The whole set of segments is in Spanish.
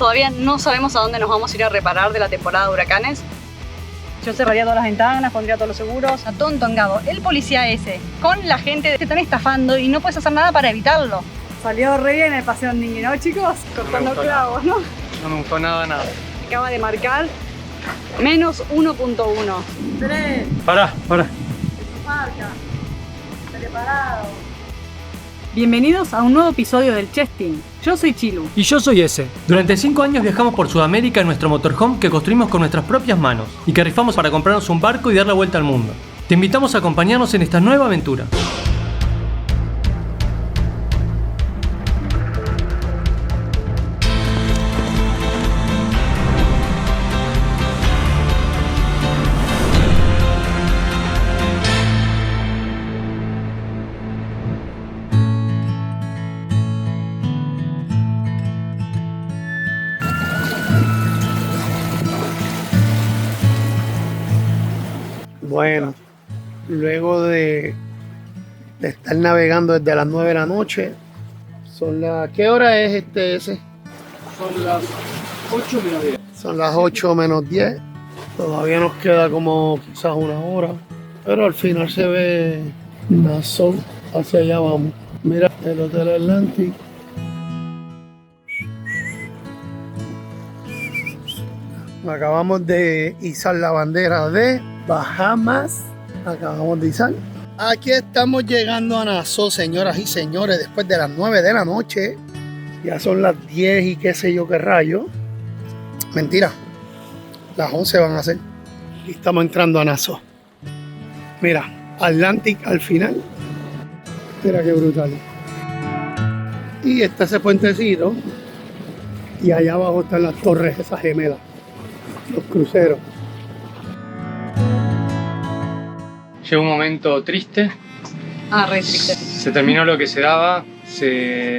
Todavía no sabemos a dónde nos vamos a ir a reparar de la temporada de huracanes. Yo cerraría todas las ventanas, pondría todos los seguros. Está todo entongado. El policía ese, con la gente, te están estafando y no puedes hacer nada para evitarlo. Salió re bien el paseo Ndingui, ¿no, chicos? Cortando clavos, ¿no? No me gustó nada. Acaba de marcar menos 1.1. 3. Pará. Marca. Preparado. Bienvenidos a un nuevo episodio del Chesting. Yo soy Chilu. Y yo soy Ese. Durante 5 años viajamos por Sudamérica en nuestro motorhome que construimos con nuestras propias manos y que rifamos para comprarnos un barco y dar la vuelta al mundo. Te invitamos a acompañarnos en esta nueva aventura. Bueno, luego de estar navegando desde las 9 de la noche, ¿qué hora es ese? Son las 8 menos 10. Son las 8 menos 10. Todavía nos queda como quizás una hora, pero al final se ve Nassau. Hacia allá vamos. Mira el Hotel Atlantic. Acabamos de izar la bandera de Bahamas. Acabamos de izar. Aquí estamos llegando a Nassau, señoras y señores, después de las 9 de la noche. Ya son las 10 y qué sé yo qué rayo. Mentira. Las 11 van a ser. Y estamos entrando a Nassau. Mira, Atlantic al final. Mira qué brutal. Y está ese puentecito. Y allá abajo están las torres, esas gemelas. Los cruceros. Llegó un momento triste. Re triste. Se terminó lo que se daba.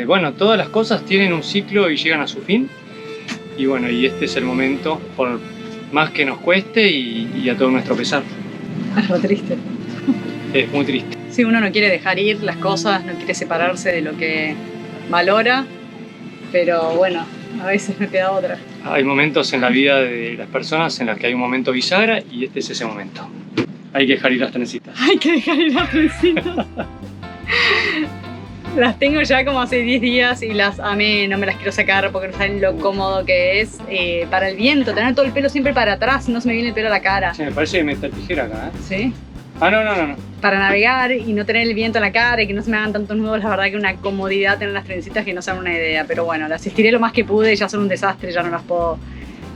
Bueno, todas las cosas tienen un ciclo y llegan a su fin. Y bueno, y este es el momento, por más que nos cueste y a todo nuestro pesar. Es re triste. Es muy triste. Sí, uno no quiere dejar ir las cosas, no quiere separarse de lo que valora, pero bueno, a veces no queda otra. Hay momentos en la vida de las personas en las que hay un momento bisagra y este es ese momento. Hay que dejar ir las trencitas. Hay que dejar ir las trencitas. Las tengo ya como hace 10 días y las amé, no me las quiero sacar porque no saben lo cómodo que es. Para el viento, tener todo el pelo siempre para atrás, no se me viene el pelo a la cara. Sí, me parece que me está tijera acá, ¿eh? ¿Sí? Ah, no. Para navegar y no tener el viento en la cara y que no se me hagan tantos nudos, la verdad que una comodidad tener las trencitas que no sean una idea. Pero bueno, las estiré lo más que pude, ya son un desastre, ya no las puedo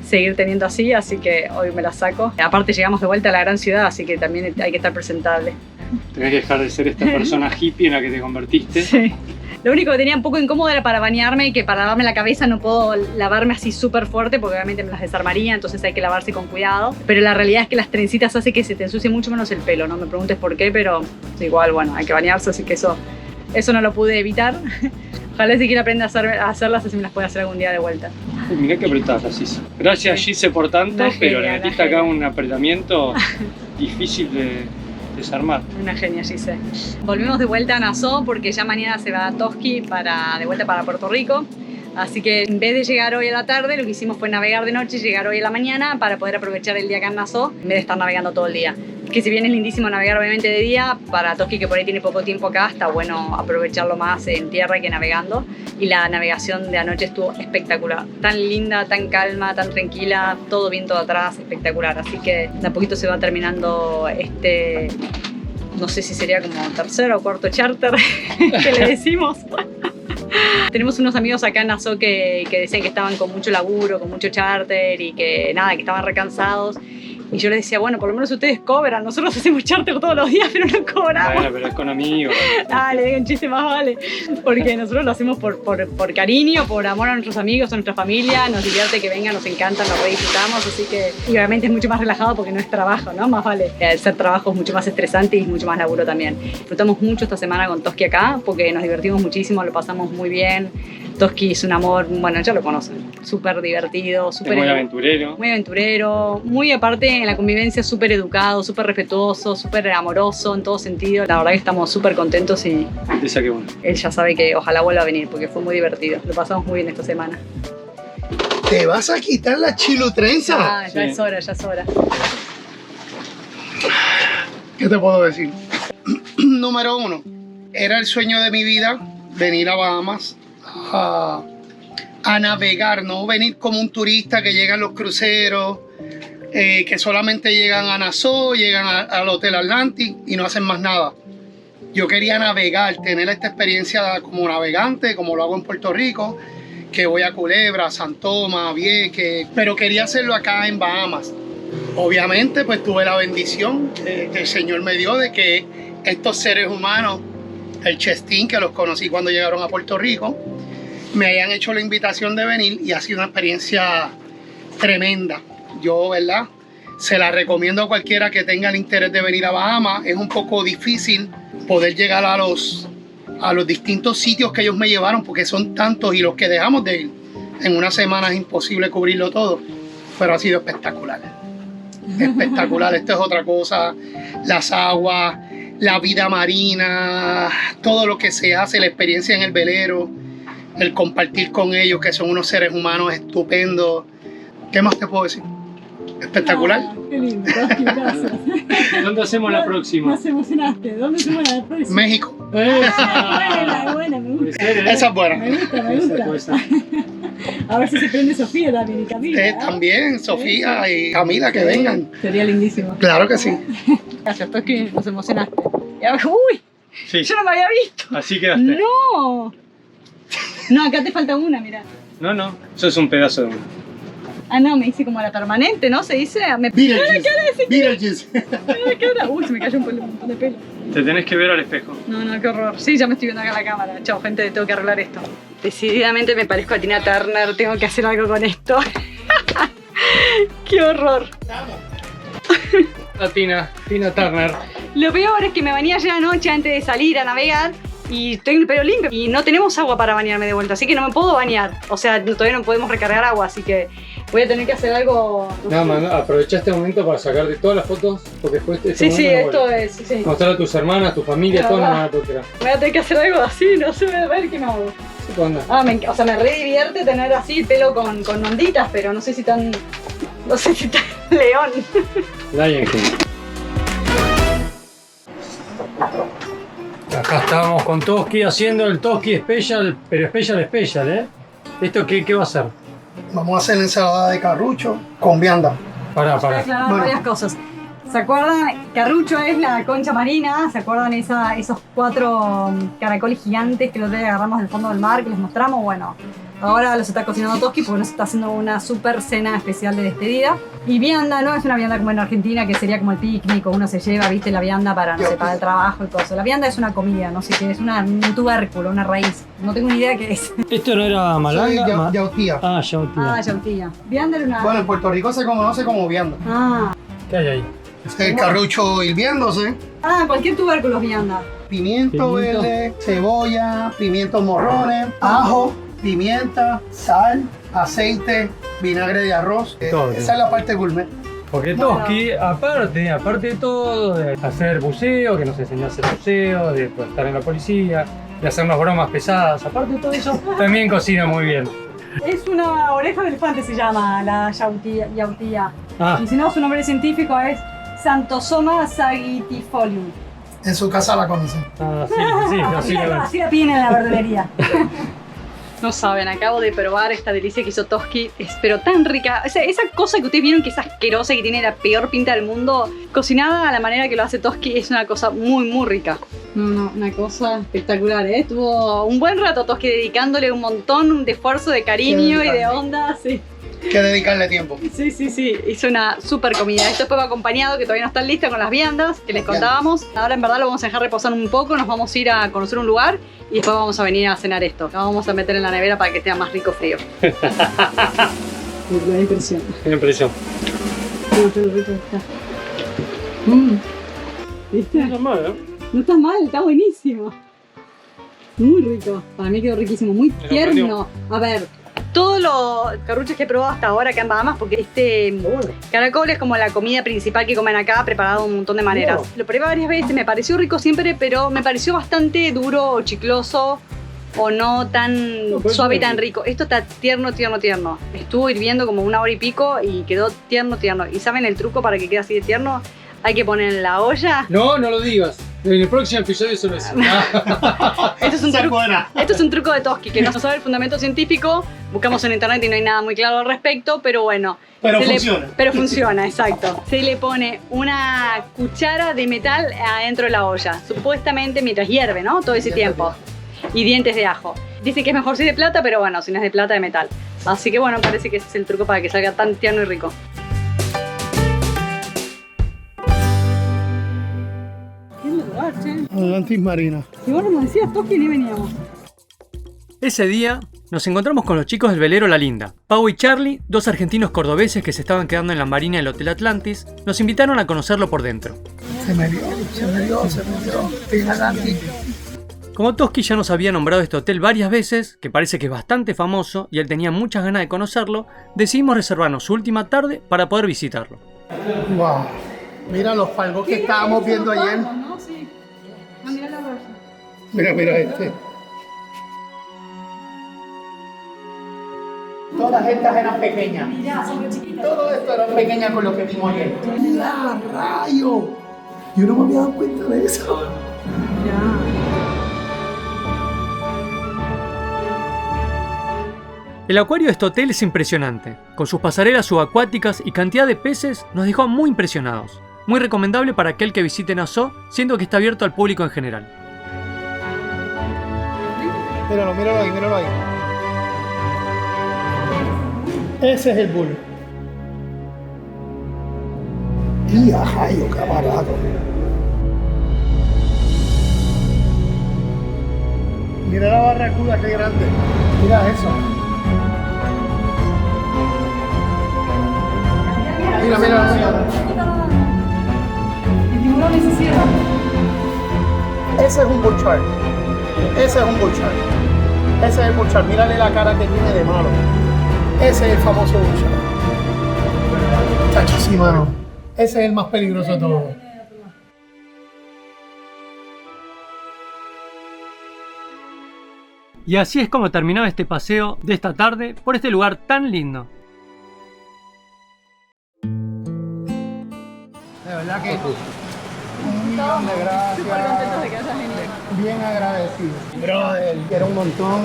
seguir teniendo así que hoy me las saco. Aparte llegamos de vuelta a la gran ciudad, así que también hay que estar presentable. Tenés que dejar de ser esta persona hippie en la que te convertiste. Sí. Lo único que tenía un poco incómodo era para bañarme y que para lavarme la cabeza no puedo lavarme así súper fuerte porque obviamente me las desarmaría, entonces hay que lavarse con cuidado. Pero la realidad es que las trencitas hace que se te ensucie mucho menos el pelo, no me preguntes por qué, pero igual, bueno, hay que bañarse, así que eso no lo pude evitar. Ojalá si quiera aprender a hacerlas, así me las puede hacer algún día de vuelta. Mirá que apretadas las Gise. Gracias Gise por tanto, Una pero genia, le metiste acá un apretamiento difícil de desarmar. Una genia, Gise. Volvimos de vuelta a Nassau porque ya mañana se va a Toski de vuelta para Puerto Rico. Así que en vez de llegar hoy a la tarde, lo que hicimos fue navegar de noche y llegar hoy a la mañana para poder aprovechar el día acá en Nassau en vez de estar navegando todo el día. Que si bien es lindísimo navegar obviamente de día, para Toski que por ahí tiene poco tiempo acá, está bueno aprovecharlo más en tierra que navegando. Y la navegación de anoche estuvo espectacular. Tan linda, tan calma, tan tranquila, todo viento de atrás, espectacular. Así que de a poquito se va terminando no sé si sería como tercero o cuarto charter que le decimos. Tenemos unos amigos acá en Nassau que decían que estaban con mucho laburo, con mucho charter y que estaban recansados. Y yo les decía, bueno, por lo menos ustedes cobran, nosotros hacemos charter todos los días, pero no cobramos. Bueno, pero es con amigos. Dale, digan un chiste más vale. Porque nosotros lo hacemos por cariño, por amor a nuestros amigos, a nuestra familia, nos divierte que vengan, nos encanta, nos re disfrutamos, así que y obviamente es mucho más relajado porque no es trabajo, ¿no? Más vale. Al ser trabajo es mucho más estresante y es mucho más laburo también. Disfrutamos mucho esta semana con Toski acá porque nos divertimos muchísimo, lo pasamos muy bien. Toski es un amor, bueno, ya lo conocen, súper divertido, súper muy aventurero. Muy aventurero, muy aparte en la convivencia súper educado, súper respetuoso, súper amoroso en todo sentido. La verdad que estamos súper contentos y Te saqué uno. Él ya sabe que ojalá vuelva a venir porque fue muy divertido. Lo pasamos muy bien esta semana. ¿Te vas a quitar la chilutrenza? Ah, ya es hora, ya es hora. ¿Qué te puedo decir? Número 1, era el sueño de mi vida venir a Bahamas a navegar, no venir como un turista que llega en los cruceros, que solamente llegan a Nassau, llegan al Hotel Atlantic y no hacen más nada. Yo quería navegar, tener esta experiencia como navegante, como lo hago en Puerto Rico, que voy a Culebra, San Tomás, Vieques, pero quería hacerlo acá en Bahamas. Obviamente, pues tuve la bendición que el Señor me dio de que estos seres humanos, el Chestín, que los conocí cuando llegaron a Puerto Rico, me hayan hecho la invitación de venir y ha sido una experiencia tremenda. Yo, ¿verdad? Se la recomiendo a cualquiera que tenga el interés de venir a Bahamas. Es un poco difícil poder llegar a los distintos sitios que ellos me llevaron porque son tantos y los que dejamos de ir. En una semana es imposible cubrirlo todo, pero ha sido espectacular. Espectacular, esto es otra cosa. Las aguas, la vida marina, todo lo que se hace, la experiencia en el velero, el compartir con ellos, que son unos seres humanos estupendos. ¿Qué más te puedo decir? Espectacular. Ah, qué lindo, gracias. ¿Dónde hacemos la próxima? Nos emocionaste. ¿Dónde hacemos la próxima? México. Buena, me gusta. Esa es buena. Me gusta. A ver si se prende Sofía también y Camila. También, Sofía y Camila, que vengan. Sería lindísimo. Claro que sí. Gracias, Toski, nos emocionaste. ¡Uy! Sí, Yo no me había visto. así quedaste. ¡No! No, acá te falta una, mira. No, eso es un pedazo de uno. Ah, no, me hice como la permanente, ¿no? Se dice. Me pegó la cara ese. Beetlejuice. La cara. Uy, se me cayó un montón de pelo. Te tenés que ver al espejo. No, qué horror. Sí, ya me estoy viendo acá en la cámara. Chao, gente, tengo que arreglar esto. Decididamente me parezco a Tina Turner. Tengo que hacer algo con esto. ¡Qué horror! La Tina Turner. Lo peor es que me bañé ayer anoche antes de salir a navegar y tengo el pelo limpio y no tenemos agua para bañarme de vuelta, así que no me puedo bañar. O sea, todavía no podemos recargar agua, así que voy a tener que hacer algo. Nada más, aprovecha este momento para sacarte todas las fotos porque después Sí, esto es. Sí. Mostrar a tus hermanas, tu familia, Claro, todo no va. van a poder. Voy a tener que hacer algo así, no sé, a ver qué me hago. ¿Qué O sea, me re divierte tener así el pelo con onditas, pero no sé si tan. No sé si tan león. Lion King. Acá estábamos con Toski haciendo el Toski Special, pero Special, ¿eh? ¿Esto qué va a ser? Vamos a hacer ensalada de carrucho con vianda. Pará. Aclarar varias cosas. ¿Se acuerdan? Carrucho es la concha marina. ¿Se acuerdan esos 4 caracoles gigantes que los agarramos del fondo del mar que les mostramos? Bueno, ahora los está cocinando Toski porque nos está haciendo una super cena especial de despedida. Y vianda no es una vianda como en Argentina, que sería como el picnic o uno se lleva, viste, la vianda para, no sé, para el trabajo y cosas. La vianda es una comida, no sé qué, es un tubérculo, una raíz. No tengo ni idea qué es. ¿Esto no era Soy malanga? yautía. Yautía. Yautía. Vianda era una. Bueno, en Puerto Rico se conoce como vianda. ¿Qué hay ahí? El carrucho hirviéndose, Cualquier tubérculo es vianda. pimiento verde, cebolla, pimientos morrones, ajo, pimienta, sal, aceite, vinagre de arroz. Todo. Esa es la parte gourmet. Porque Bueno. Toski, aparte de todo, de hacer buceo, que nos enseñó a hacer buceo, de estar en la policía, de hacernos bromas pesadas, aparte de todo eso, también cocina muy bien. Es una oreja de elefante, se llama la yautía. Y si no, su nombre científico es Xanthosoma sagitifolium. En su casa la conocen. Así la piden en la verdulería. No saben, acabo de probar esta delicia que hizo Toski, pero tan rica. O sea, esa cosa que ustedes vieron que es asquerosa y que tiene la peor pinta del mundo, cocinada a la manera que lo hace Toski, es una cosa muy, muy rica. No, una cosa espectacular, ¿eh? Estuvo un buen rato Toski dedicándole un montón de esfuerzo, de cariño y de onda, sí. Que dedicarle tiempo. Sí, hizo una super comida. Esto después va acompañado, que todavía no están listas, con las viandas que les contábamos. Ahora en verdad lo vamos a dejar reposar un poco, nos vamos a ir a conocer un lugar y después vamos a venir a cenar esto. Lo vamos a meter en la nevera para que esté más rico frío. Me da impresión. Tiene impresión. ¿Viste? No está mal, ¿eh? No está mal, está buenísimo. Muy rico. Para mí quedó riquísimo, muy Me tierno. A ver, todos los carruchos que he probado hasta ahora acá en Bahamas, porque este caracol es como la comida principal que comen acá, preparado de un montón de maneras. Lo probé varias veces, me pareció rico siempre, pero me pareció bastante duro o chicloso. o no tan pues suave y sí. tan rico. Esto está tierno, tierno, tierno. Estuvo hirviendo como 1 hora y pico y quedó tierno, tierno. ¿Y saben el truco para que quede así de tierno? Hay que poner en la olla. No, no lo digas. En el próximo episodio solo eso. Esto es un truco de Toski, que no sabe el fundamento científico. Buscamos en internet y no hay nada muy claro al respecto, pero bueno. Pero se funciona. pero funciona, exacto. Se le pone una cuchara de metal adentro de la olla, supuestamente mientras hierve, ¿no? Todo ese tiempo. Y dientes de ajo. Dicen que es mejor si es de plata, pero bueno, si no es de plata, de metal. Así que bueno, parece que ese es el truco para que salga tan tierno y rico. Qué lugar, che. Atlantis Marina. Si vos no me decías Toski ni veníamos. Ese día nos encontramos con los chicos del velero La Linda. Pau y Charlie, 2 argentinos cordobeses que se estaban quedando en la marina del Hotel Atlantis, nos invitaron a conocerlo por dentro. Se me dio. En Atlantis. Como Toski ya nos había nombrado este hotel varias veces, que parece que es bastante famoso y él tenía muchas ganas de conocerlo, decidimos reservarnos su última tarde para poder visitarlo. Wow. Mira los falgos que estábamos viendo ayer. ¿No? Sí. Ah, mira la raya. Mira este. Todas estas eran pequeñas. Mirá, son chiquitas. Todo esto era pequeña con lo que vimos ayer. ¡Mira, rayo! Yo no me había dado cuenta de eso. Mirá. El acuario de este hotel es impresionante. Con sus pasarelas subacuáticas y cantidad de peces nos dejó muy impresionados. Muy recomendable para aquel que visite Nassau, siendo que está abierto al público en general. Míralo ahí. Ese es el bull. Y ajayo, qué barato. Mira la barracuda, qué grande. Mira eso. Mira. El tiburón se cierra. Ese es un bull shark. Ese es el bull shark. Mírale la cara que tiene de malo. Ese es el famoso bull shark. Chacho, sí, mano. Ese es el más peligroso de todos. Y así es como terminaba este paseo de esta tarde por este lugar tan lindo. De verdad que un millón de gracias. Súper contentos de que hayas venido. Bien agradecido. Brother, quiero un montón.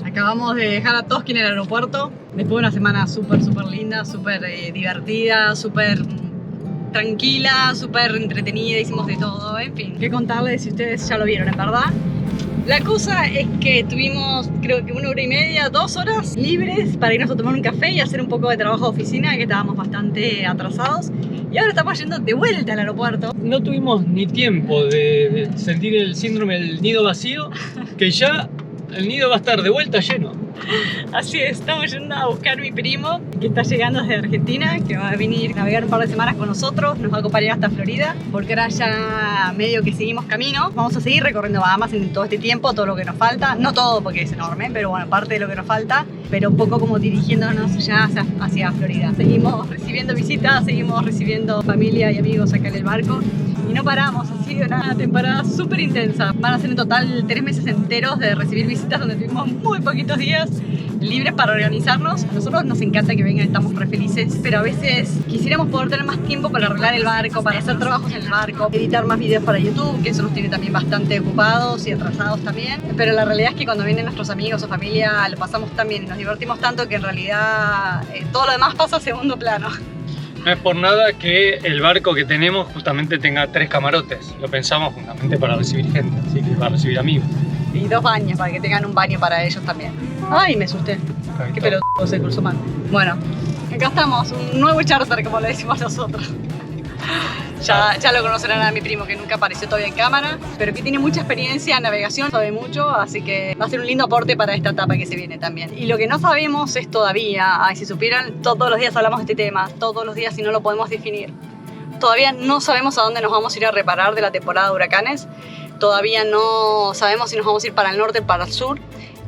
Acabamos de dejar a Toski en el aeropuerto después de una semana súper linda, súper divertida, súper tranquila, súper entretenida, hicimos de todo, en fin. ¿Qué contarles si ustedes ya lo vieron, en verdad? La cosa es que tuvimos, creo que 1 hora y media, 2 horas libres para irnos a tomar un café y hacer un poco de trabajo de oficina, que estábamos bastante atrasados. Y ahora estamos yendo de vuelta al aeropuerto. No tuvimos ni tiempo de sentir el síndrome del nido vacío, que ya el nido va a estar de vuelta lleno. Así es, estamos yendo a buscar a mi primo, que está llegando desde Argentina, que va a venir a navegar un par de semanas con nosotros, nos va a acompañar hasta Florida, porque ahora ya medio que seguimos camino. Vamos a seguir recorriendo Bahamas en todo este tiempo, todo lo que nos falta, no todo porque es enorme, pero bueno, parte de lo que nos falta, pero un poco como dirigiéndonos ya hacia Florida. Seguimos recibiendo visitas, seguimos recibiendo familia y amigos acá en el barco. Y no paramos, ha sido una temporada súper intensa. Van a ser en total 3 meses enteros de recibir visitas donde tuvimos muy poquitos días libres para organizarnos. A nosotros nos encanta que vengan, estamos re felices, pero a veces quisiéramos poder tener más tiempo para arreglar el barco, para hacer trabajos en el barco, editar más videos para YouTube, que eso nos tiene también bastante ocupados y atrasados también. Pero la realidad es que cuando vienen nuestros amigos o familia lo pasamos tan bien y nos divertimos tanto que en realidad todo lo demás pasa a segundo plano. No es por nada que el barco que tenemos justamente tenga 3 camarotes. Lo pensamos justamente para recibir gente, así que para recibir amigos. Y 2 baños, para que tengan un baño para ellos también. Ay, me asusté. Qué pelotudo se cruzó mal. Bueno, acá estamos, un nuevo charter, como le decimos nosotros. Ya lo conocerán a mi primo, que nunca apareció todavía en cámara, pero que tiene mucha experiencia en navegación, sabe mucho, así que va a ser un lindo aporte para esta etapa que se viene también. Y lo que no sabemos es todavía, si supieran, todos los días hablamos de este tema, todos los días y no lo podemos definir. Todavía no sabemos a dónde nos vamos a ir a reparar de la temporada de huracanes, todavía no sabemos si nos vamos a ir para el norte o para el sur.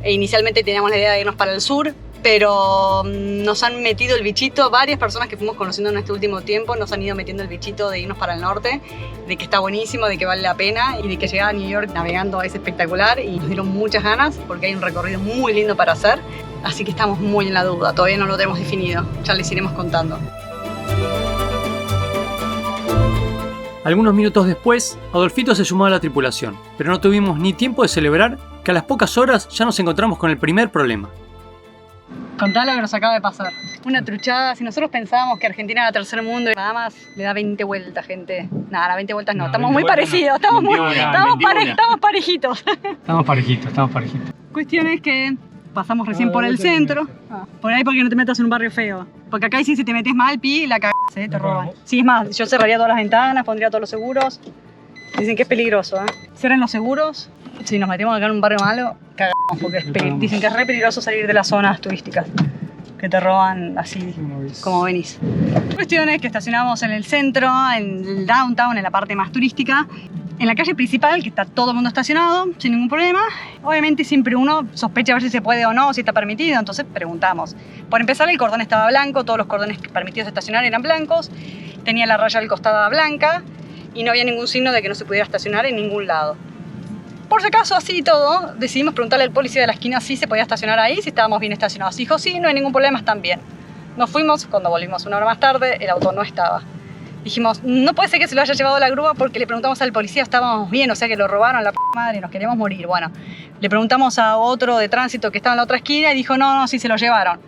Inicialmente teníamos la idea de irnos para el sur, pero nos han metido el bichito, varias personas que fuimos conociendo en este último tiempo nos han ido metiendo el bichito de irnos para el norte, de que está buenísimo, de que vale la pena y de que llegar a New York navegando es espectacular y nos dieron muchas ganas porque hay un recorrido muy lindo para hacer, así que estamos muy en la duda, todavía no lo tenemos definido, ya les iremos contando. Algunos minutos después, Adolfito se sumó a la tripulación, pero no tuvimos ni tiempo de celebrar que a las pocas horas ya nos encontramos con el primer problema. Contá lo que nos acaba de pasar. Una truchada, si nosotros pensábamos que Argentina era tercer mundo y nada más le da 20 vueltas, gente. Nada, 20 vueltas no, estamos muy parecidos, estamos parejitos. Estamos parejitos. Cuestión es que pasamos recién por el centro, por ahí porque no te metas en un barrio feo. Porque acá sí, si te metes mal, la cagás, te roban. Sí, es más, yo cerraría todas las ventanas, pondría todos los seguros. Dicen que es peligroso, ¿eh? Cierren los seguros. Si nos metemos acá en un barrio malo, cagamos, porque dicen que es re peligroso salir de las zonas turísticas, que te roban así como venís. La cuestión es que estacionamos en el centro, en el downtown, en la parte más turística, en la calle principal, que está todo el mundo estacionado, sin ningún problema. Obviamente siempre uno sospecha a ver si se puede o no, si está permitido, entonces preguntamos. Por empezar, el cordón estaba blanco, todos los cordones permitidos de estacionar eran blancos, tenía la raya al costado blanca y no había ningún signo de que no se pudiera estacionar en ningún lado. Por si acaso, así y todo, decidimos preguntarle al policía de la esquina si se podía estacionar ahí, si estábamos bien estacionados. Dijo, sí, no hay ningún problema, están bien. Nos fuimos, cuando volvimos una hora más tarde, el auto no estaba. Dijimos, no puede ser que se lo haya llevado la grúa porque le preguntamos al policía, estábamos bien, o sea que lo robaron, la p*** madre, nos queríamos morir. Bueno, le preguntamos a otro de tránsito que estaba en la otra esquina y dijo, no, sí se lo llevaron.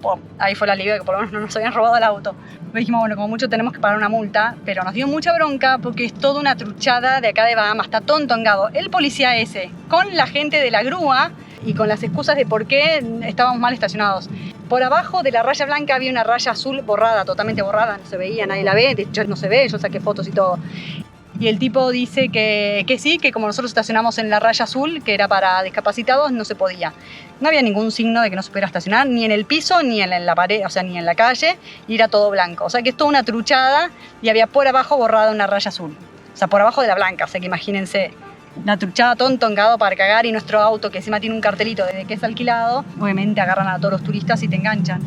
Pues, ahí fue el alivio de que por lo menos no nos habían robado el auto. Le dijimos, bueno, como mucho tenemos que pagar una multa, pero nos dio mucha bronca porque es toda una truchada de acá de Bahamas, está todo entongado. El policía ese, con la gente de la grúa y con las excusas de por qué estábamos mal estacionados. Por abajo de la raya blanca había una raya azul borrada, totalmente borrada, no se veía, nadie la ve, de hecho no se ve, yo saqué fotos y todo. Y el tipo dice que sí, que como nosotros estacionamos en la raya azul, que era para discapacitados, no se podía. No había ningún signo de que no se pudiera estacionar, ni en el piso, ni en la pared, o sea, ni en la calle, y era todo blanco. O sea, que es toda una truchada y había por abajo borrada una raya azul. O sea, por abajo de la blanca, o sea, que imagínense, la truchada todo entongado para cagar y nuestro auto, que encima tiene un cartelito de que es alquilado, obviamente agarran a todos los turistas y te enganchan.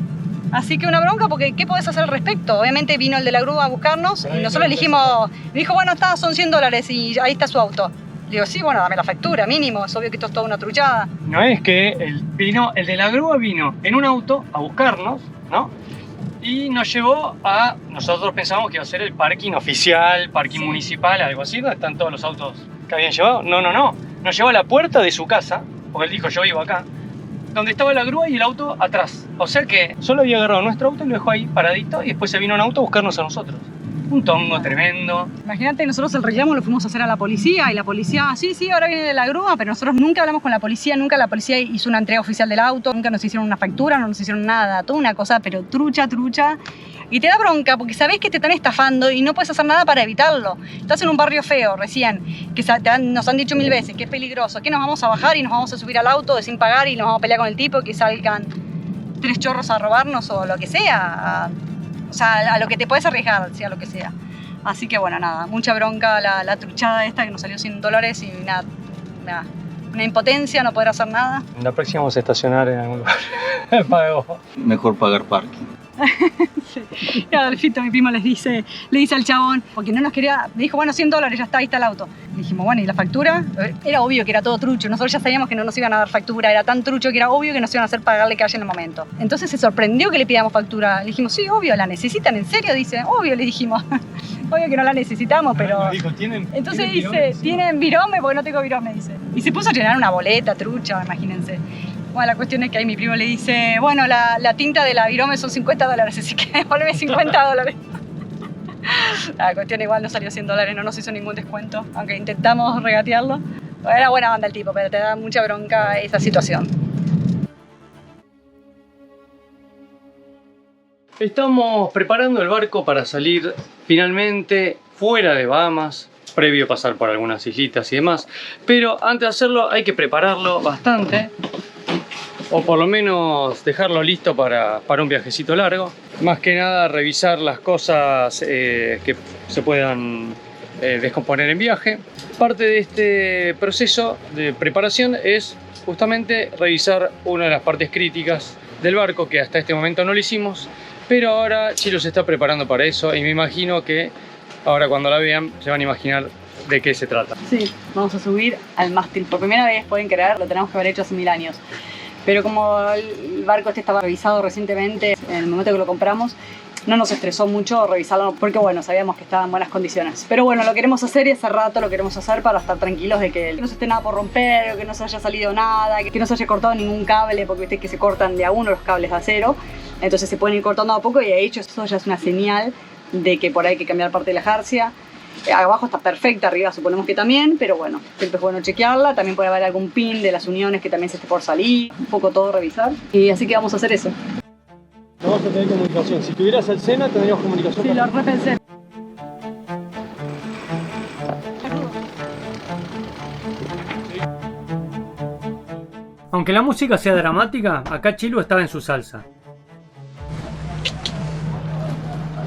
Así que una bronca, porque ¿qué podés hacer al respecto? Obviamente vino el de la grúa a buscarnos y nosotros le dijimos, me dijo, bueno, son $100 y ahí está su auto. Le digo, sí, bueno, dame la factura, mínimo, es obvio que esto es toda una truchada. No es que el de la grúa vino en un auto a buscarnos, ¿no? Y nos llevó a, nosotros pensábamos que iba a ser el parking oficial, parking municipal, algo así, donde están todos los autos que habían llevado. No, nos llevó a la puerta de su casa, porque él dijo, yo vivo acá, donde estaba la grúa y el auto atrás. O sea que solo había agarrado nuestro auto y lo dejó ahí paradito y después se vino un auto a buscarnos a nosotros. Un tongo tremendo. Imagínate, nosotros el reclamo lo fuimos a hacer a la policía y la policía, sí, ahora viene la grúa, pero nosotros nunca hablamos con la policía, nunca la policía hizo una entrega oficial del auto, nunca nos hicieron una factura, no nos hicieron nada, toda una cosa, pero trucha. Y te da bronca porque sabés que te están estafando y no puedes hacer nada para evitarlo. Estás en un barrio feo recién, que nos han dicho 1000 veces que es peligroso, que nos vamos a bajar y nos vamos a subir al auto sin pagar y nos vamos a pelear con el tipo, que salgan 3 chorros a robarnos o lo que sea. O sea, a lo que te puedes arriesgar, sea lo que sea. Así que bueno, nada, mucha bronca la truchada esta que nos salió $100 y nada, una impotencia, no poder hacer nada. La próxima vamos a estacionar en algún lugar. Mejor pagar parking. Sí. Y Adolfito, mi primo, le dice al chabón, porque no nos quería, me dijo, bueno, $100, ya está, ahí está el auto. Le dijimos, bueno, ¿y la factura? Era obvio que era todo trucho, nosotros ya sabíamos que no nos iban a dar factura, era tan trucho que era obvio que nos iban a hacer pagarle calle en el momento. Entonces se sorprendió que le pidamos factura. Le dijimos, sí, obvio, ¿la necesitan? ¿En serio? Dice, obvio, le dijimos. Obvio que no la necesitamos, pero... Dijo, entonces dice, ¿tienen virome? Porque no tengo virome, dice. Y se puso a llenar una boleta trucha, imagínense. Bueno, la cuestión es que ahí mi primo le dice, bueno, la tinta de la virome son $50, así que devuélveme $50. La cuestión igual no salió $100, no nos hizo ningún descuento, aunque intentamos regatearlo. Era buena banda el tipo, pero te da mucha bronca esa situación. Estamos preparando el barco para salir finalmente fuera de Bahamas, previo a pasar por algunas islitas y demás. Pero antes de hacerlo hay que prepararlo bastante, o por lo menos dejarlo listo para un viajecito largo. Más que nada revisar las cosas que se puedan descomponer en viaje. Parte de este proceso de preparación es justamente revisar una de las partes críticas del barco, que hasta este momento no lo hicimos, pero ahora Chilu se está preparando para eso y me imagino que ahora cuando la vean se van a imaginar de qué se trata. Sí, vamos a subir al mástil. Por primera vez, pueden creer, lo tenemos que haber hecho hace 1000 años. Pero como el barco este estaba revisado recientemente, en el momento que lo compramos, no nos estresó mucho revisarlo porque bueno, sabíamos que estaba en buenas condiciones. Pero bueno, lo queremos hacer y hace rato lo queremos hacer para estar tranquilos de que no se esté nada por romper, o que no se haya salido nada, que no se haya cortado ningún cable, porque viste que se cortan de a uno los cables de acero. Entonces se pueden ir cortando a poco y de hecho eso ya es una señal de que por ahí hay que cambiar parte de la jarcia. Abajo está perfecta, arriba suponemos que también, pero bueno, siempre es bueno chequearla. También puede haber algún pin de las uniones que también se esté por salir, un poco todo revisar. Y así que vamos a hacer eso. Vamos a tener comunicación. Si tuvieras el Sena, tendríamos comunicación. Sí, lo repensé. Aunque la música sea dramática, acá Chilu estaba en su salsa.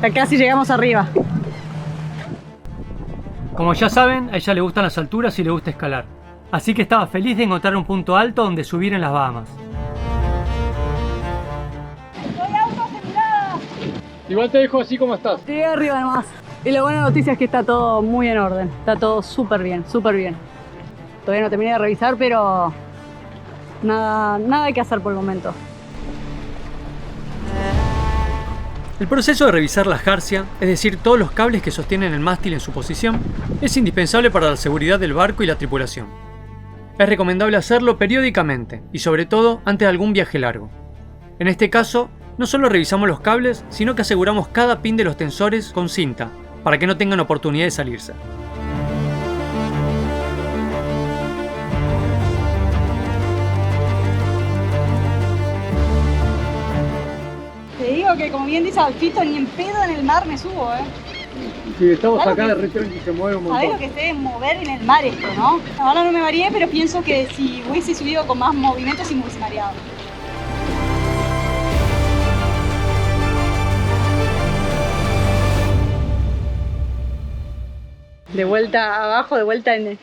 Ya casi llegamos arriba. Como ya saben, a ella le gustan las alturas y le gusta escalar. Así que estaba feliz de encontrar un punto alto donde subir en las Bahamas. Igual te dejo así como estás. Llegué arriba nomás. Y la buena noticia es que está todo muy en orden. Está todo súper bien, súper bien. Todavía no terminé de revisar, pero nada hay que hacer por el momento. El proceso de revisar la jarcia, es decir, todos los cables que sostienen el mástil en su posición, es indispensable para la seguridad del barco y la tripulación. Es recomendable hacerlo periódicamente y sobre todo antes de algún viaje largo. En este caso, no solo revisamos los cables, sino que aseguramos cada pin de los tensores con cinta, para que no tengan oportunidad de salirse. Te digo que como bien dice Alfito, ni en pedo en el mar me subo, Sí, estamos Claro acá que- de repente y se mueve un ¿Sabés lo montón. que se debe mover en el mar esto, no? Ahora no me mareé, pero pienso que si hubiese subido con más movimiento sí me hubiese mareado. De vuelta abajo, de vuelta en...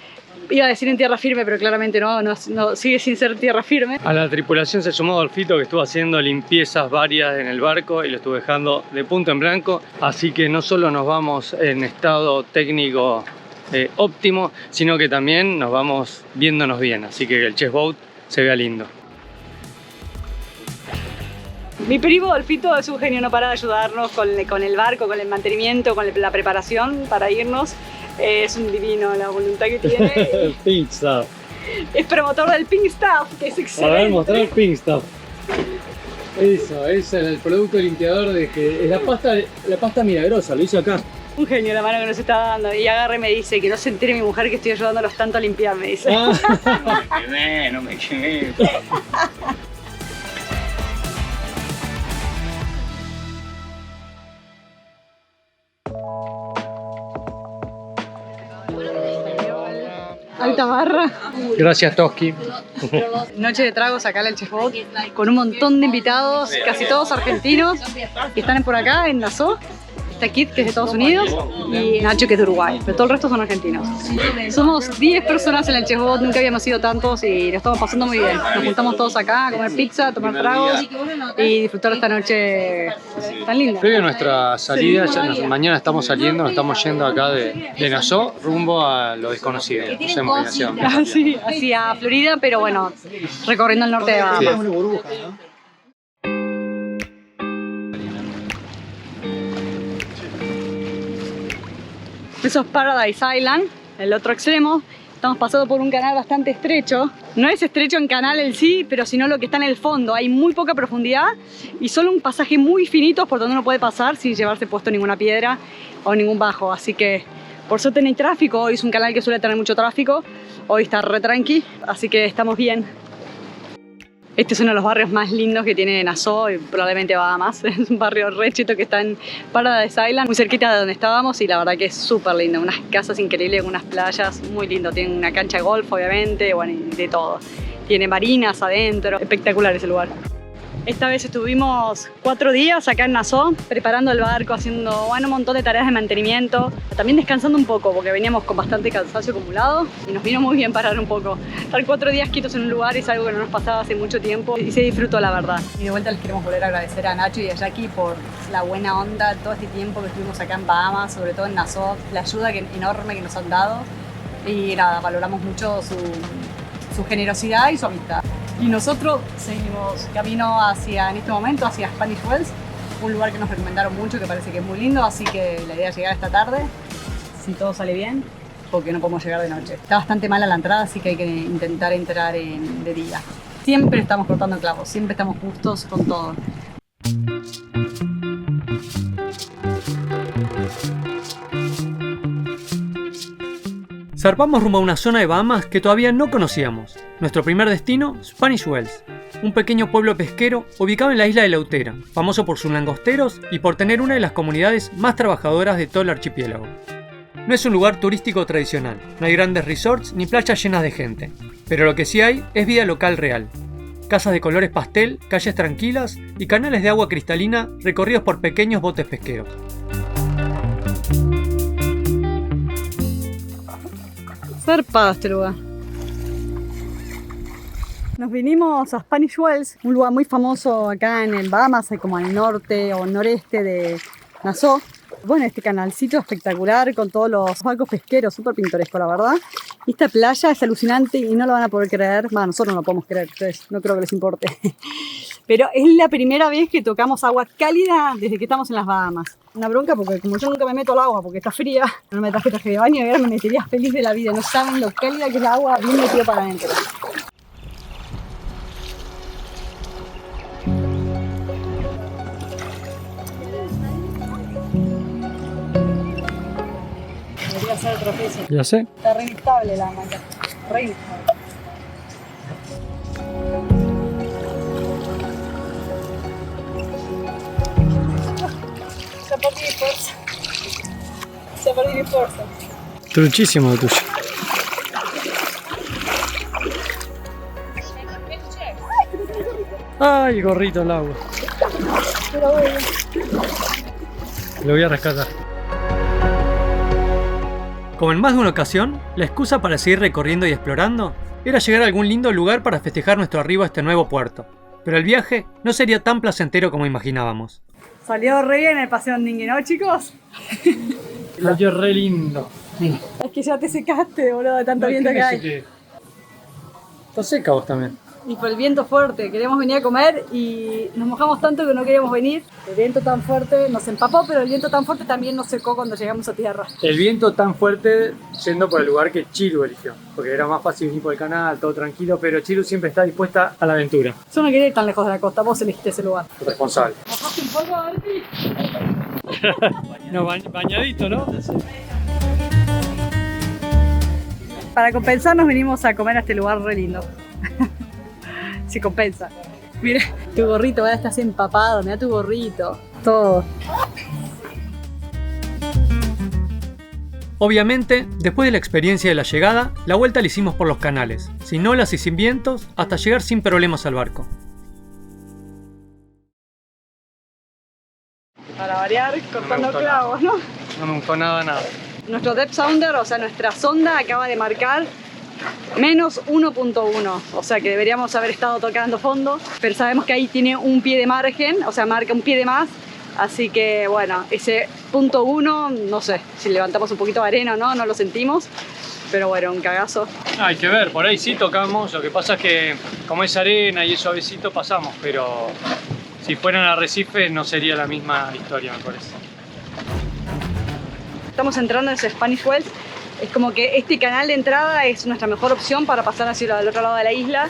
Iba a decir en tierra firme, pero claramente no, sigue sin ser tierra firme. A la tripulación se sumó Dolfito, que estuvo haciendo limpiezas varias en el barco y lo estuvo dejando de punto en blanco. Así que no solo nos vamos en estado técnico óptimo, sino que también nos vamos viéndonos bien. Así que el chest boat se vea lindo. Mi primo Dolfito es un genio, no para de ayudarnos con el barco, con el mantenimiento, con la preparación para irnos. Es un divino la voluntad que tiene. Pink Stuff. Es promotor del Pink Stuff, que es excelente. mostrar el Pink Stuff. Eso, ese es el producto limpiador de que es la pasta milagrosa, lo hice acá. Un genio la mano que nos está dando. Y agarra y me dice que no se entere mi mujer que estoy ayudándolos tanto a limpiar, me dice. No me quemé. Alta barra. Gracias, Toski. Noche de tragos acá en el Chef Boat con un montón de invitados, casi todos argentinos, que están por acá en Nassau. Está Kit, que es de Estados Unidos, y Nacho, que es de Uruguay, pero todo el resto son argentinos. Somos 10 personas en el Chef Boat, nunca habíamos sido tantos y lo estamos pasando muy bien. Nos juntamos todos acá a comer pizza, a tomar tragos y disfrutar esta noche tan linda. Previo a nuestra salida, mañana estamos saliendo, nos estamos yendo acá de Nassau rumbo a lo desconocido. No sabemos qué nación. Así, hacia Florida, pero bueno, recorriendo el norte de Bahamas. Eso es Paradise Island, el otro extremo. Estamos pasando por un canal bastante estrecho. No es estrecho en canal en sí, pero sino lo que está en el fondo. Hay muy poca profundidad y solo un pasaje muy finito por donde uno puede pasar sin llevarse puesto ninguna piedra o ningún bajo. Así que por suerte no hay tráfico. Hoy es un canal que suele tener mucho tráfico. Hoy está re tranqui, así que estamos bien. Este es uno de los barrios más lindos que tiene Nassau y probablemente Bahamas. Es un barrio re cheto que está en Paradise Island, muy cerquita de donde estábamos, y la verdad que es súper lindo. Unas casas increíbles con unas playas muy lindo. Tiene una cancha de golf, obviamente, bueno, y de todo. Tiene marinas adentro. Espectacular ese lugar. Esta vez estuvimos 4 días acá en Nassau, preparando el barco, haciendo un montón de tareas de mantenimiento, también descansando un poco porque veníamos con bastante cansancio acumulado y nos vino muy bien parar un poco. Estar 4 días quietos en un lugar es algo que no nos pasaba hace mucho tiempo y se disfrutó, la verdad. Y de vuelta les queremos volver a agradecer a Nacho y a Jackie por la buena onda todo este tiempo que estuvimos acá en Bahamas, sobre todo en Nassau, la ayuda enorme que nos han dado y nada, valoramos mucho su generosidad y su amistad. Y nosotros seguimos camino en este momento hacia Spanish Wells, un lugar que nos recomendaron mucho, que parece que es muy lindo, así que la idea es llegar esta tarde, si todo sale bien, porque no podemos llegar de noche. Está bastante mala la entrada, así que hay que intentar entrar de día. Siempre estamos cortando clavos, siempre estamos justos con todo. Zarpamos rumbo a una zona de Bahamas que todavía no conocíamos. Nuestro primer destino, Spanish Wells, un pequeño pueblo pesquero ubicado en la isla de Lautera, famoso por sus langosteros y por tener una de las comunidades más trabajadoras de todo el archipiélago. No es un lugar turístico tradicional, no hay grandes resorts ni playas llenas de gente, pero lo que sí hay es vida local real. Casas de colores pastel, calles tranquilas y canales de agua cristalina recorridos por pequeños botes pesqueros. Zarpado este lugar. Nos vinimos a Spanish Wells, un lugar muy famoso acá en el Bahamas, como al norte o noreste de Nassau. Bueno, este canalcito espectacular con todos los barcos pesqueros, súper pintoresco, la verdad. Y esta playa es alucinante y no lo van a poder creer. Bueno, nosotros no lo podemos creer, ustedes no creo que les importe. Pero es la primera vez que tocamos agua cálida desde que estamos en las Bahamas. Una bronca porque como yo nunca me meto al agua porque está fría, no me traje traje de baño y ahora me metería feliz de la vida. No saben lo cálida que es la agua, bien metido para adentro. Debería ser otro piso. Ya sé. Está re inestable la hamaca. Re inestable. Ya perdí mi fuerza. Truchísimo lo tuyo. Ay, gorrito el agua. Pero bueno. Lo voy a rescatar. Como en más de una ocasión, la excusa para seguir recorriendo y explorando era llegar a algún lindo lugar para festejar nuestro arribo a este nuevo puerto. Pero el viaje no sería tan placentero como imaginábamos. Salió re bien el paseo andingue, ¿no, chicos? Salió re lindo. Es que ya te secaste, boludo, de tanto viento que hay. Está seca vos también. Y por el viento fuerte, queríamos venir a comer y nos mojamos tanto que no queríamos venir. El viento tan fuerte nos empapó, pero el viento tan fuerte también nos secó cuando llegamos a tierra. El viento tan fuerte yendo por el lugar que Chilu eligió, porque era más fácil venir por el canal, todo tranquilo, pero Chilu siempre está dispuesta a la aventura. Yo no quería ir tan lejos de la costa, vos elegiste ese lugar. Responsable. ¿Mojaste un poco, Berti? No, bañadito, ¿no? Para compensar nos venimos a comer a este lugar re lindo. Se compensa. Mira, tu gorrito, ahora estás empapado, mira tu gorrito. Todo. Obviamente, después de la experiencia de la llegada, la vuelta la hicimos por los canales, sin olas y sin vientos, hasta llegar sin problemas al barco. Para variar, cortando clavos, ¿no? No me gustó nada. Nuestro depth sounder, o sea, nuestra sonda acaba de marcar menos 1.1, o sea que deberíamos haber estado tocando fondo, pero sabemos que ahí tiene un pie de margen, o sea, marca un pie de más, así que bueno, ese punto 1, no sé, si levantamos un poquito de arena o no, no lo sentimos, pero bueno, un cagazo. Hay que ver, por ahí sí tocamos, lo que pasa es que como es arena y es suavecito pasamos, pero si fueran arrecifes no sería la misma historia, me parece. Estamos entrando en ese Spanish Wells. Es como que este canal de entrada es nuestra mejor opción para pasar hacia el otro lado de la isla.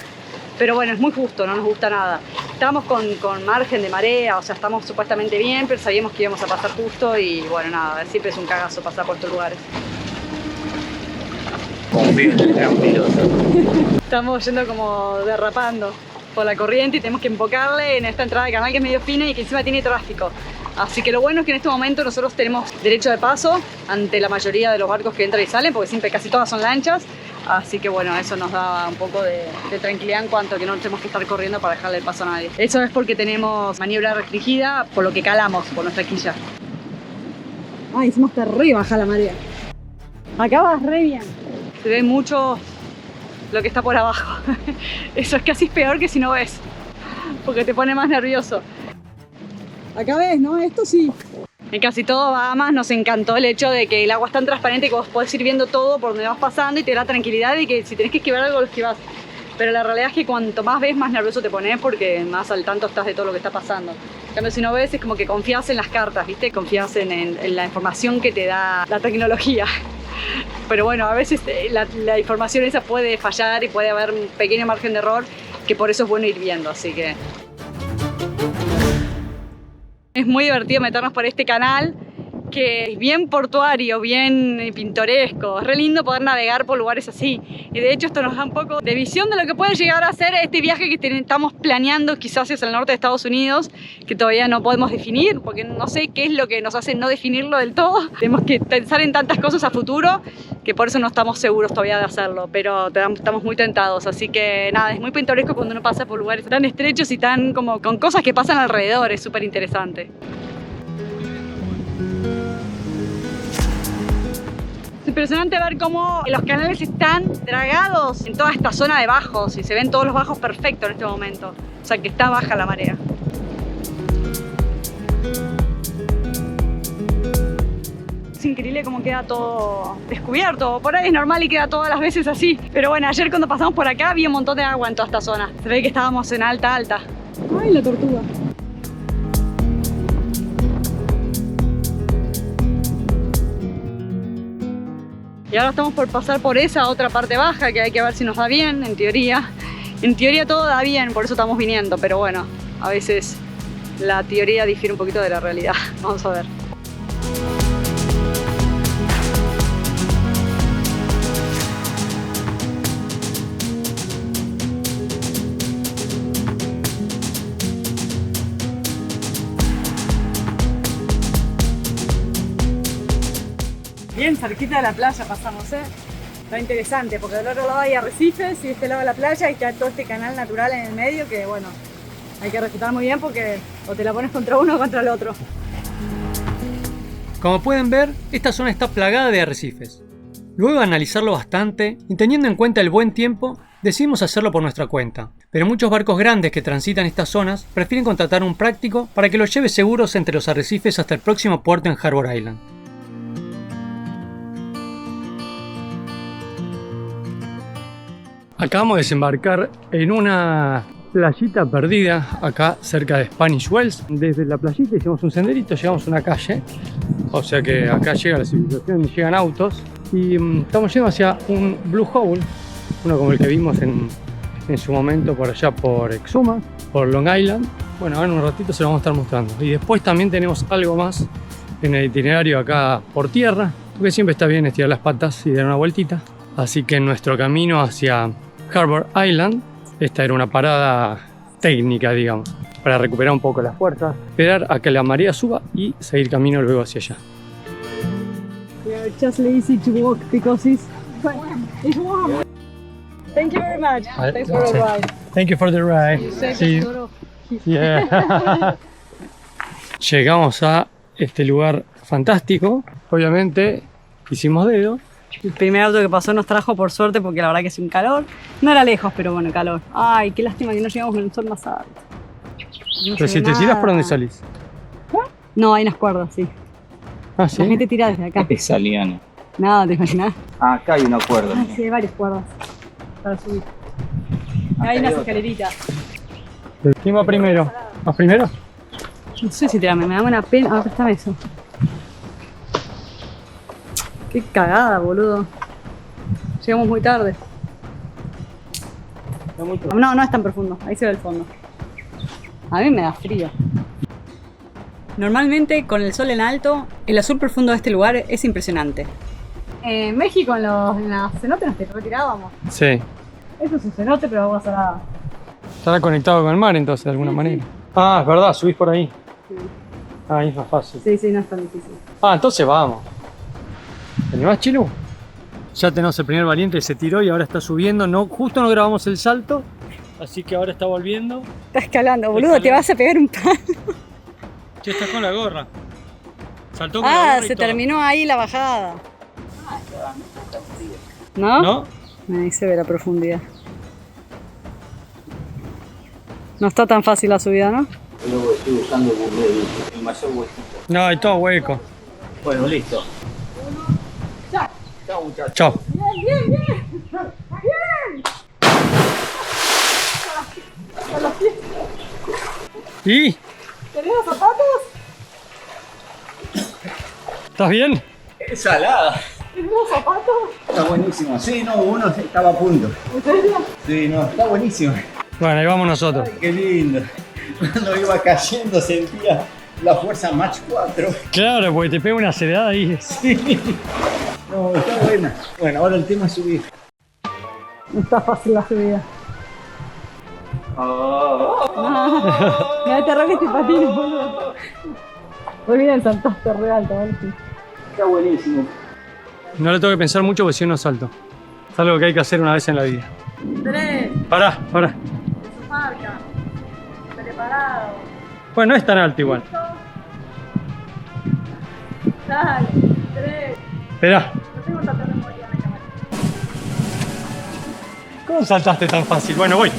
Pero bueno, es muy justo, no nos gusta nada. Estamos con margen de marea, o sea, estamos supuestamente bien, pero sabíamos que íbamos a pasar justo y bueno, nada, siempre es un cagazo pasar por estos lugares. Estamos yendo como derrapando por la corriente y tenemos que embocarle en esta entrada de canal que es medio fina y que encima tiene tráfico. Así que lo bueno es que en este momento nosotros tenemos derecho de paso ante la mayoría de los barcos que entran y salen, porque siempre casi todas son lanchas. Así que bueno, eso nos da un poco de tranquilidad en cuanto a que no tenemos que estar corriendo para dejarle el paso a nadie. Eso es porque tenemos maniobra restringida, por lo que calamos por nuestra quilla. Ay, encima hasta arriba baja la marea. Acá vas re bien. Se ve mucho lo que está por abajo. Eso es casi peor que si no ves, porque te pone más nervioso. Acá ves, ¿no? Esto sí. En casi todo Bahamas nos encantó el hecho de que el agua es tan transparente que vos podés ir viendo todo por donde vas pasando y te da tranquilidad de que si tenés que esquivar algo, lo esquivás. Pero la realidad es que cuanto más ves, más nervioso te pones porque más al tanto estás de todo lo que está pasando. En cambio, si no ves, es como que confías en las cartas, ¿viste? Confías en la información que te da la tecnología. Pero bueno, a veces la información esa puede fallar y puede haber un pequeño margen de error, que por eso es bueno ir viendo, así que... Es muy divertido meternos por este canal, que es bien portuario, bien pintoresco. Es re lindo poder navegar por lugares así. Y de hecho esto nos da un poco de visión de lo que puede llegar a ser este viaje que estamos planeando quizás hacia el norte de Estados Unidos, que todavía no podemos definir, porque no sé qué es lo que nos hace no definirlo del todo. Tenemos que pensar en tantas cosas a futuro, que por eso no estamos seguros todavía de hacerlo, pero estamos muy tentados. Así que nada, es muy pintoresco cuando uno pasa por lugares tan estrechos y tan como con cosas que pasan alrededor. Es súper interesante. Es impresionante ver cómo los canales están dragados en toda esta zona de bajos y se ven todos los bajos perfectos en este momento. O sea que está baja la marea. Es increíble cómo queda todo descubierto. Por ahí es normal y queda todas las veces así. Pero bueno, ayer cuando pasamos por acá había un montón de agua en toda esta zona. Se ve que estábamos en alta. Ay, la tortuga. Y ahora estamos por pasar por esa otra parte baja que hay que ver si nos da bien, en teoría. En teoría todo da bien, por eso estamos viniendo, pero bueno, a veces la teoría difiere un poquito de la realidad. Vamos a ver. Bien cerquita de la playa pasamos, ¿eh? Está interesante porque del otro lado hay arrecifes y de este lado de la playa y está todo este canal natural en el medio que, bueno, hay que respetar muy bien porque o te la pones contra uno o contra el otro. Como pueden ver, esta zona está plagada de arrecifes. Luego de analizarlo bastante y teniendo en cuenta el buen tiempo, decidimos hacerlo por nuestra cuenta. Pero muchos barcos grandes que transitan estas zonas prefieren contratar un práctico para que los lleve seguros entre los arrecifes hasta el próximo puerto en Harbor Island. Acabamos de desembarcar en una playita perdida acá cerca de Spanish Wells. Desde la playita hicimos un senderito, llegamos a una calle, o sea que acá llega la civilización, llegan autos y estamos yendo hacia un Blue Hole, uno como el que vimos en su momento por allá por Exuma, por Long Island. Bueno, ahora en un ratito se lo vamos a estar mostrando. Y después también tenemos algo más en el itinerario acá por tierra, porque siempre está bien estirar las patas y dar una vueltita. Así que en nuestro camino hacia Harbor Island, esta era una parada técnica, digamos, para recuperar un poco las fuerzas, esperar a que la marea suba y seguir camino luego hacia allá. We are just lazy to walk because it's warm. Thank you very much. Thanks for the ride. Thank you for the ride. See you. Yeah. Llegamos a este lugar fantástico. Obviamente hicimos dedo. El primer auto que pasó nos trajo por suerte porque la verdad que es un calor. No era lejos, pero bueno, calor. Ay, qué lástima que no llegamos con el sol más alto. No Pero si te tiras, ¿por dónde salís? No, hay unas cuerdas, sí. Ah, ¿sí? La gente tira desde acá. Es Saliana. Nada, ¿te imaginas? Ah, acá hay una cuerda. Ah, sí, hay varias cuerdas para subir. Hay unas escaleritas. ¿Quién va primero? ¿Vas primero? No sé si me da una pena. Ah, préstame eso. Qué cagada, boludo. Llegamos muy tarde. No, no es tan profundo. Ahí se ve el fondo. A mí me da frío. Normalmente, con el sol en alto, el azul profundo de este lugar es impresionante. En México, en las cenotes nos te retirábamos. Sí. Esto es un cenote, pero agua salada. Estará conectado con el mar entonces, de alguna manera. Ah, es verdad, subís por ahí. Sí. Ahí es más fácil. Sí, no es tan difícil. Ah, entonces vamos. ¿Te animás, Chilu? Ya tenemos el primer valiente que se tiró y ahora está subiendo. No, justo no grabamos el salto, así que ahora está volviendo. Está escalando, boludo, te vas a pegar un palo. Ya está con la gorra. Saltó con la gorra y se todo. terminó ahí la bajada. ¿No? ¿No? Ahí se ve la profundidad. No está tan fácil la subida, ¿no? Luego estoy buscando el mayor huequito. No, hay todo hueco. Bueno, listo. Chao. ¿Y? ¿Tenés los zapatos? ¿Estás bien? Es salada. ¿Tenés los zapatos? Está buenísimo. Sí, no, uno estaba a punto. ¿En serio? Sí, no, está buenísimo. Bueno, ahí vamos nosotros. Ay, qué lindo. Cuando iba cayendo sentía la fuerza Mach 4. Claro, porque te pega una acelerada ahí. Sí. No, está buena. Bueno, ahora el tema es subir. No está fácil la subida. Mira, te arranques este patín, boludo. Muy bien, saltaste re alto, ¿vale? Sí. Está buenísimo. No le tengo que pensar mucho porque si no salto. Es algo que hay que hacer una vez en la vida. 3, Pará. su marca. Preparado. Bueno, no es tan alto igual. Dale, 3. Esperá. No tengo tanta memoria en la cámara. ¿Cómo saltaste tan fácil? Bueno, voy.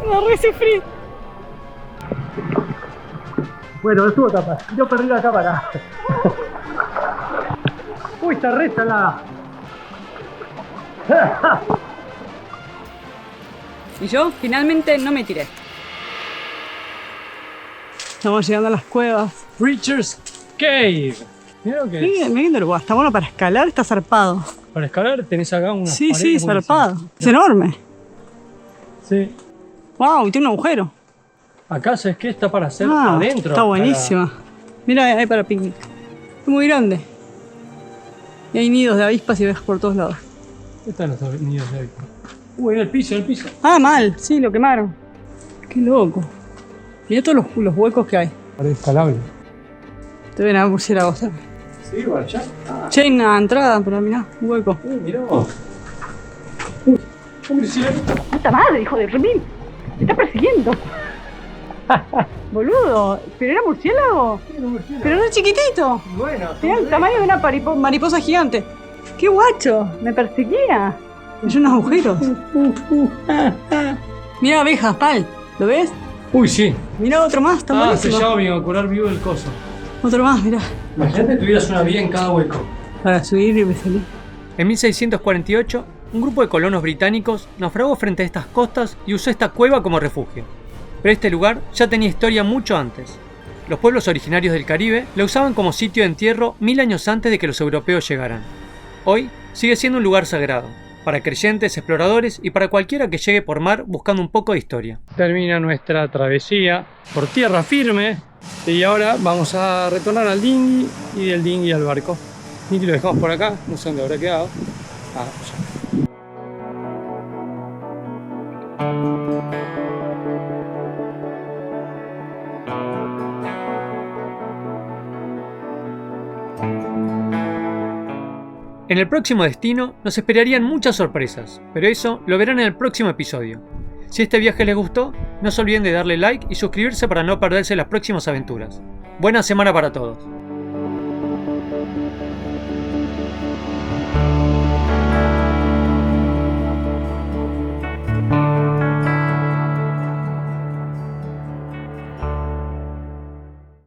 Me re sufrí. Bueno, estuvo capaz. Yo perdí la cámara. Uy, está re salada. Y yo finalmente no me tiré. Estamos llegando a las cuevas. Preacher's Cave. Mira lo que es. Miren, miren el lugar. Está bueno para escalar, está zarpado. Para escalar tenés acá una. Sí, sí, zarpado. Es enorme. Sí. Wow, tiene un agujero. Acá, ¿sabes qué? Está para hacer Ah, adentro. está buenísima. Mira, ahí para picnic. Es muy grande. Y hay nidos de avispas y abejas por todos lados. Están los nidos de avispas. Uy, en el piso, en el piso. Ah, mal. Sí, lo quemaron. Qué loco. Mirá todos los huecos que hay. Parece escalable. Te ven a murciélagos. Sí, igual ya. Ah, Che, hay una entrada, pero mirá, un hueco. mirá vos. Uy, un murciélago. ¡Puta madre, hijo de remil! ¡Me está persiguiendo! Boludo, ¿pero era murciélago? Pero era chiquitito. Bueno. Tenía el tamaño de una mariposa gigante. ¡Qué guacho! Me perseguía. Me hizo unos agujeros. Mira abejas, Pal. ¿Lo ves? Uy, sí. Mira otro más, está Se buenísimo. llama binocular vivo del coso. Otro más, mira. Imagínate que tuvieras una vía en cada hueco. Para subir y me salí. En 1648, un grupo de colonos británicos naufragó frente a estas costas y usó esta cueva como refugio. Pero este lugar ya tenía historia mucho antes. Los pueblos originarios del Caribe la usaban como sitio de entierro 1000 años antes de que los europeos llegaran. Hoy sigue siendo un lugar sagrado, para creyentes, exploradores y para cualquiera que llegue por mar buscando un poco de historia. Termina nuestra travesía por tierra firme y ahora vamos a retornar al dinghy y del dinghy al barco. Dinghy lo dejamos por acá, no sé dónde habrá quedado. Ah, ya. En el próximo destino nos esperarían muchas sorpresas, pero eso lo verán en el próximo episodio. Si este viaje les gustó, no se olviden de darle like y suscribirse para no perderse las próximas aventuras. Buena semana para todos.